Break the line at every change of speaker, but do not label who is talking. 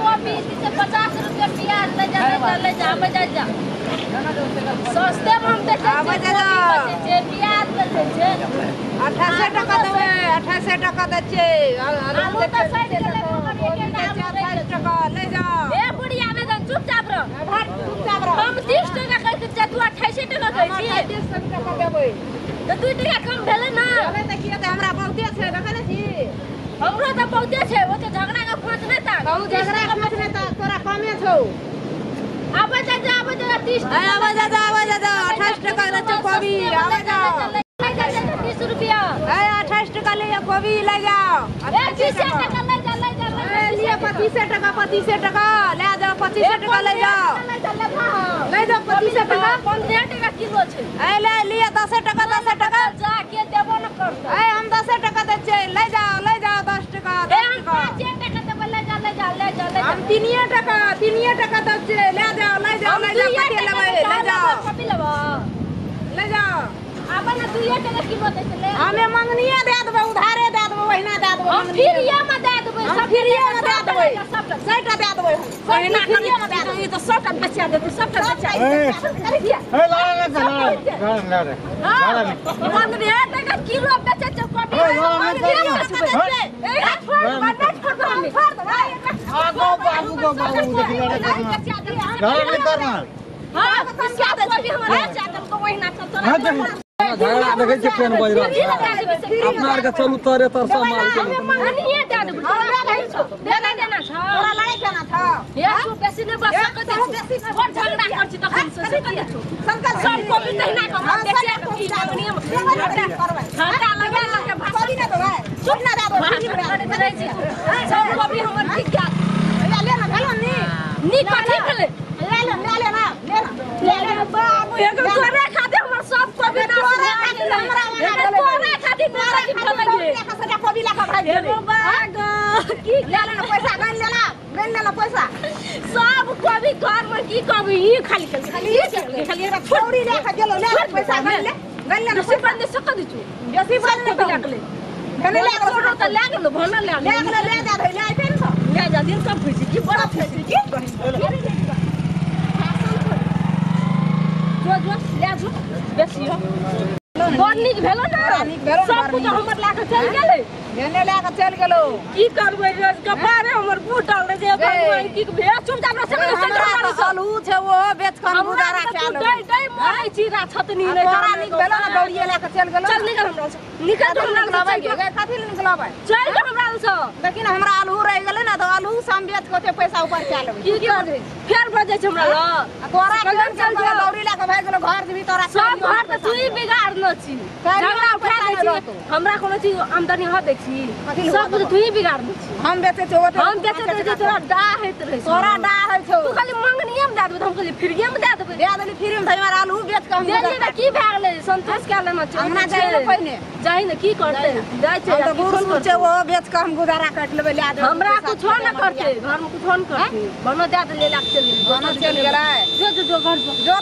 copy 50 रुपया प्याज ले जा सस्ते में हम प्याज बेचे
28 टका देवे 28 टका दे छे
आलू तो 60
टका ले जाओ
ए बुढ़िया में चुपचाप रह हम 30 टका कहै छ तू 28 टका कहै छी
30 टका देबै
तो 2 टका कम भेले ना
हमें त किया त हमरा बहुते छे देखै नै छी
हमरो त बहुते छे ओ त झगड़ा के खोज नै ता
कहू झगड़ा के खोज नै ता तोरा कमे छौ
आबे जा 30
आबे जा 28 टका ले छौ कोबी आबे जा
30 रुपया
28 टका ले कोबी ले जाओ
30 टका ले जा
लिए 25 टका ले जाओ 25 टका ले जाओ ले जाओ 25 टका
15 टका किलो छे
ए ले लिए 10 टका
जा के देबो न करतो
ए हम 10 टका दे छे ले जाओ 10 टका 10 टका
5 टका देबो ले जा
हम 3 टका दे छे ले जाओ कते लेबै ले जाओ
कॉपी लेबो
ले जाओ
आपन 2 टका किलो दे ले
हमें मंगनिए दे देबो उधारे दे देबो वहिना दे देबो
हम फ्रीए में दे देबै
सब फ्रीए में दे देबै
सब
100 टका दे देबै
वहिना फ्रीए में दे देबै तो 100 टका बेचा देबै 100 टका बेचा
ए ला
बंद रे टका किलो बेचे छ कॉपी हां क्या कॉपी हमरा चादर को वहिना चलतो
झगड़ा देखे छे पेन बज रहा अपना आर के चलू तरे तर सब मार के
मनिए दे देबै देना छ
तोरा लड़ाई केना छ
या तू बेसी ने बस सकते और झगड़ा कर छी तखन से संकल सब कॉपी तहिना के हम बेचे की नियम घाटा लगा के भाषा
ना देबै चुप ना दे देबै
सब कॉपी हमर ठीक क्या
ले ना भेलो नी
कथि भेले
ले ना बाबू
एगो तोरे खाते हमर सब कॉपी ना तोरे खाते मोरा की भेले
कोबी ला के भाग
एगो बाग की
ले ना पैसा गन लेना पैसा
सब कॉपी घर में की कॉपी ई खाली
एक छोड़ी ले के गेलो ले पैसा गन ले
बेसी बंद सक दिछु
बेसी बंद
कॉपी लागले
भने ले
छोड़ो त लागलो भन ले
ले जा धै ले फेन छ
ले जा दिन सब खुशी की बड़ा खुशी की जो ले जो बेसी हो बड़ नीक भेलो ना सब कुछ हमर लाके चल गेलै
ने ले के चल गेलो
की करबै रोज कपारे हमर बूटल रे जे भगवान की भेज चुप जा से
चालू छे वो बेच कर गुजारा चालू
दई मारै चीरा छतनी नै
तोरा नीक भेलो ना दौड़िए ले के चल गेलो
चल निकल हमरा से निकल तो हमरा से
कथि ले निकलबै
चल के हमरा से
लेकिन हमरा आलू रह गेलै ना तो आलू साम बेच के ओते पैसा ऊपर चल लेबै
की करे फेर बजे छ हमरा ल
तोरा चल गेलो दौड़ी ले के भाग गेलो घर से भी तोरा
सब घर त तू ही बिगाड़ न छी झगड़ा उठा दै छी हमरा कोनो चीज आमदनी ह दै छी सब कुछ तू ही बिगाड़ दै छी
हम बेचे छो
हम बेचे दे तोरा डा हैत रहे
तोरा डा है छो
तू खाली मंगनिए में दे देबै हम खाली फ्रीए में दे देबै
दे देली फ्री में हमरा आलू बेच के हम
दे ले की भए गेलै संतोष के लेना छै
हमरा जाय ले पहिने
जाहि न की करते जाय छै
हम तो गुरु छै वो बेच के हम गुजारा काट लेबै ले दे
हमरा कुछ न करते घर में कुछ न करते बनो दे दे ले लाग चल
चल गेलै
जो घर जो